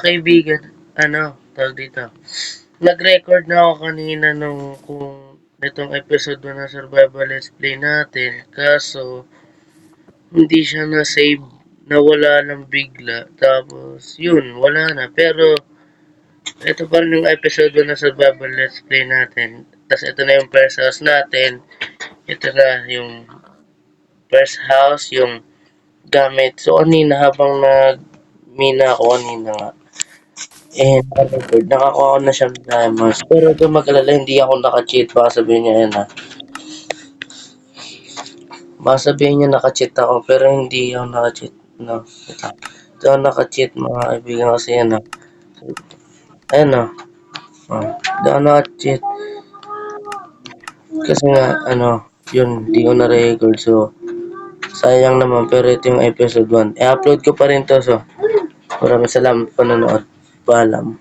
kaibigan, tawag dito, nag-record na ako kanina nung kung itong episode 1 ng Survival Let's Play natin, kaso hindi siya na-save, nawala lang bigla, tapos yun, wala na, pero ito pa rin yung episode 1 ng Survival Let's Play natin, tapos ito na yung first house natin, ito na yung first house, yung gamit. So, kanina habang nag-mina ako kanina nga, nakakuha ko na siyang diamonds. Pero ito mag-alala, hindi ako naka-cheat. Baka sabihin niya yan Baka sabihin niya naka-cheat ako, pero hindi ako naka-cheat. No, ito. Ito ako naka-cheat mga kaibigan kasi yan Ayan Hindi ako naka-cheat. Kasi nga, yun, hindi ko na-record. So, sayang naman, pero ito yung episode 1. I-upload ko pa rin to, so maraming salamat panonood. Paalam.